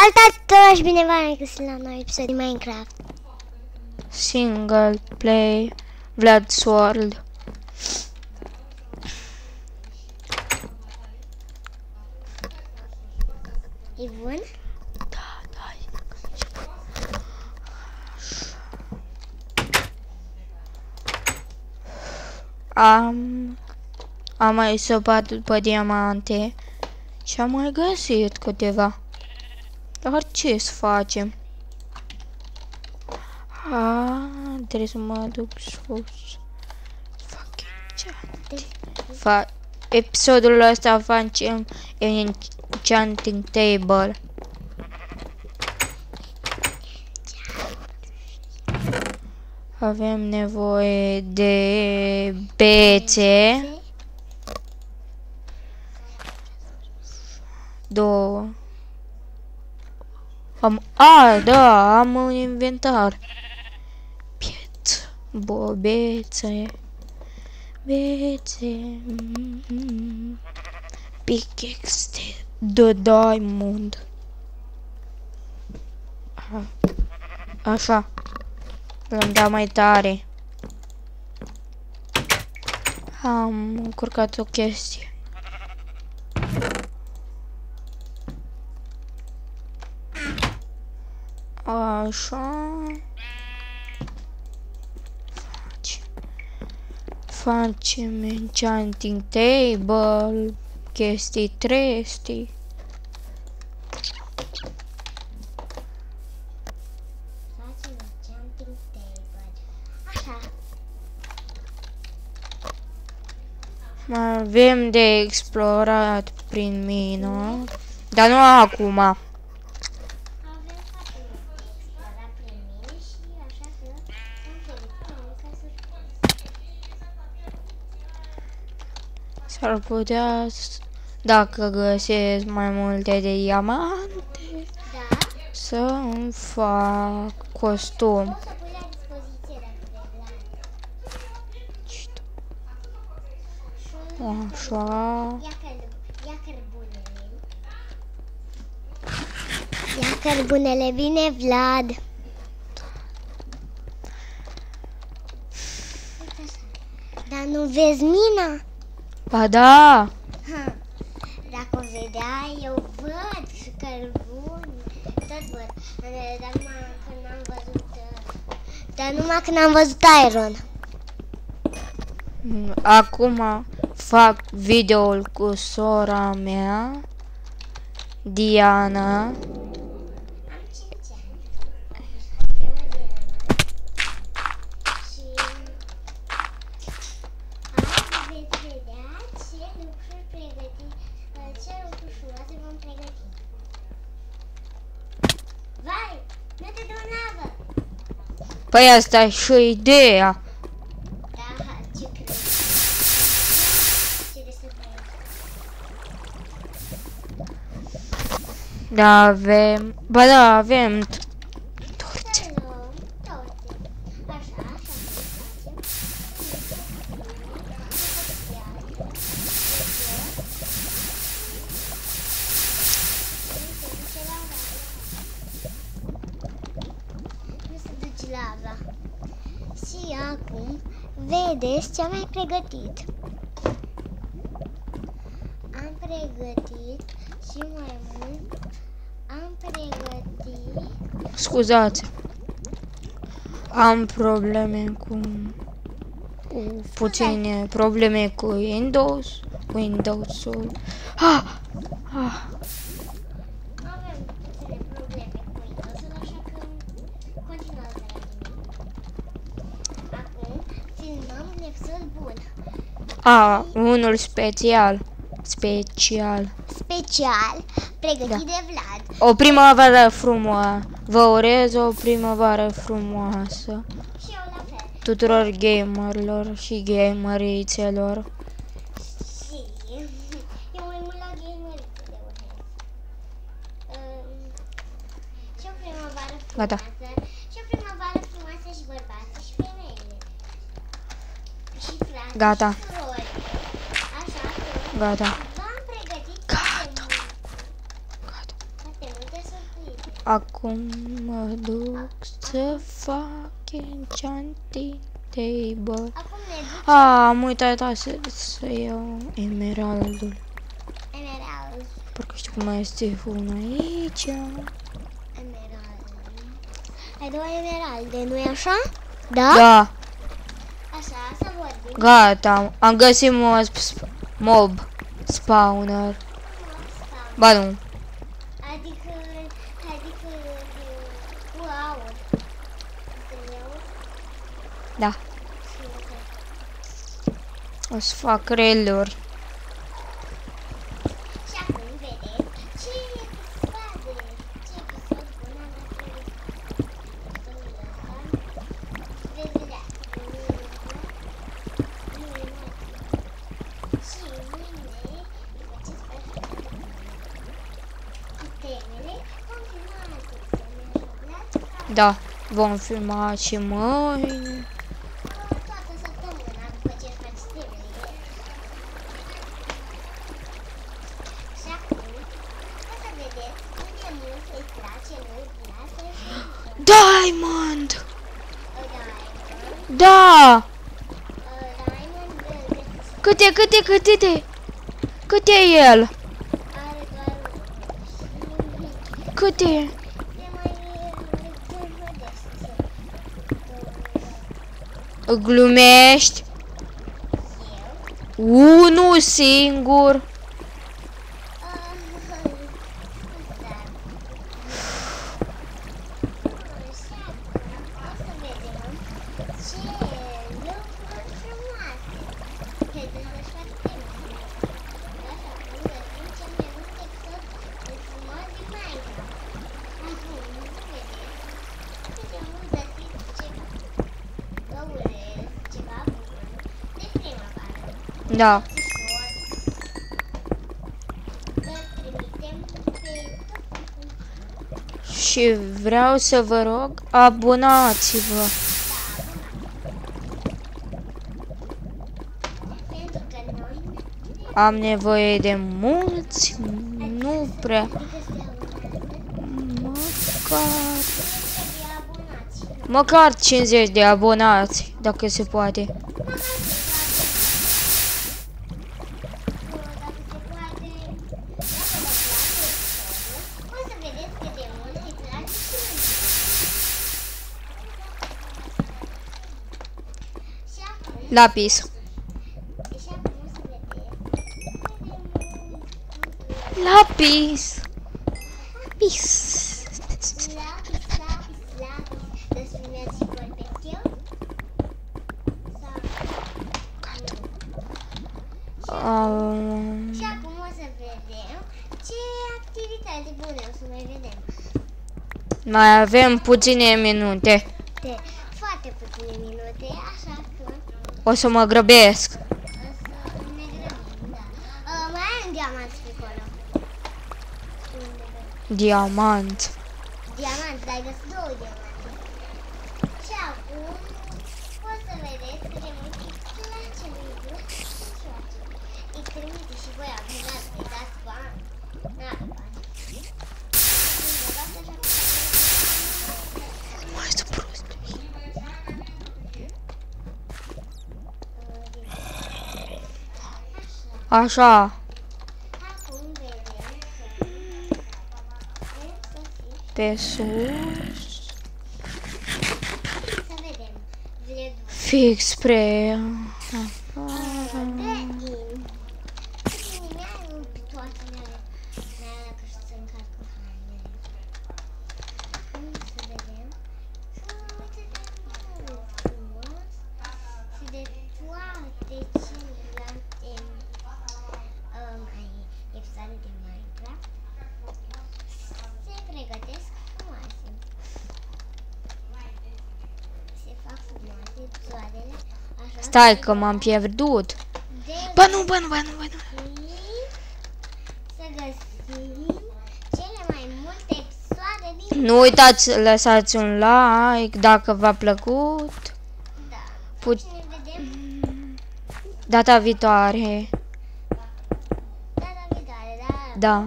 Salutați bine v-am găsit la noi episod din Minecraft. Single play Vlad's World. E bun? Da, da. Am mai săpat după diamante și am mai găsit câteva. Dar ce să facem? Trebuie să mă duc sus. Episodul ăsta facem enchanting table. Avem nevoie de bețe. 2. Da, am un inventar. Bețe. Pickaxe de diamond. Așa. L-am dat mai tare. Am încurcat o chestie. Așa. Facem enchanting table, chestii trestii. Facem enchanting table. Așa. Mai avem de explorat prin mină, dar nu acum. Avem foarte mult de explorat prin mine și așa că am pregătit o mică surpriză. S-ar putea, dacă găsesc mai multe de diamante, Da? să îmi fac costum. Poți să pui la dispoziție dacă vrei. Așa. Ia cărbunele, bine, Vlad. Dar nu vezi mina? Ba da! Dacă o vedea, eu văd și cărbuni. Tot văd. Dar numai când am văzut Iron. Acum fac videoul cu sora mea, Diana. Am 5 ani. Și azi veți vedea ce lucruri pregăti, ce lucruri frumoase vom pregăti. Vai, nu te dă în apă! Păi asta e și ideea. Da, ce crezi? Ce de să faci? Da, avem... Ba da, avem... Torțe. Să luăm torțe. Așa, așa să facem. Nu se duce lava. Și acum vedeți ce am mai pregătit. Am pregătit și mai mult. Am pregătit. Scuzați. Am probleme cu puține probleme cu Windows-ul. Avem puține probleme cu Windows-ul, așa că continuăm de la mine. Acum filmăm un episod bun. Unul special, pregătit de Vlad. o primăvară frumoasă. Vă urez o primăvară frumoasă Și eu la fel. tuturor gamerilor și gamerițelor. Și eu mai mult la gamerițe de urmez. Și o primăvară frumoasă. Gata. Și o primăvară frumoasă și bărbații și femeile. Și frații Gata. și surori. Așa că Gata. v-am pregătit Gata. foarte multe surprize. Acum mă duc să fac enchanting table. Acum ne ducem Am uitat să iau emeraldul. emerald. Parcă știu cum mai este una aici. Emerald. Ai 2 emeralde, nu-i așa? Da? Da, Așa, să vorbim. gata. Am găsit mob spawner. Ba nu. Adică cu aur. Da. O să fac reluri. Și acum vedeți ce episoade, ce episod bun am aflat. Veți vedea. Și mâine faceți cu temele continuate. Să ne ajutați Da, vom filma și mâine. toată săptămâna după ce faci temele. Și acum o să vedeți cât de mult îi place lui Vlad să joace. Diamond! Diamond. Da! Diamond găsește. Cât e el? Are doar unul. Cât e? Se mai dovedește. Glumești? Eu. Unul singur. Da. Și vreau să vă rog, abonați-vă. Am nevoie de mulți, nu prea. Măcar 50 de abonați, dacă se poate. Lapis. Lapis. Lapis. Și acum o să vedem ce activități bune o să mai vedem. Mai avem puține minute. Foarte puține minute, așa că O să mă grăbesc. o să ne grăbim, da. Mai ai un diamant pe acolo. Diamant. Diamant, dar ai găsit 2 diamante. Și acum o să vedeți cât de mult îi place lui Vlad să joace. Îi trimite și voi abonați, îi dați bani. N-are bani. Mai sunt prost. Așa. Acum vedem Pe sus. să vedem. Vredul. Fix spre... Stai că m-am pierdut. Ba nu. Să găsim cele mai multe episoade din... Nu uitați să lăsați un like dacă v-a plăcut. Da. Și ne vedem Data viitoare. data viitoare, da. Da.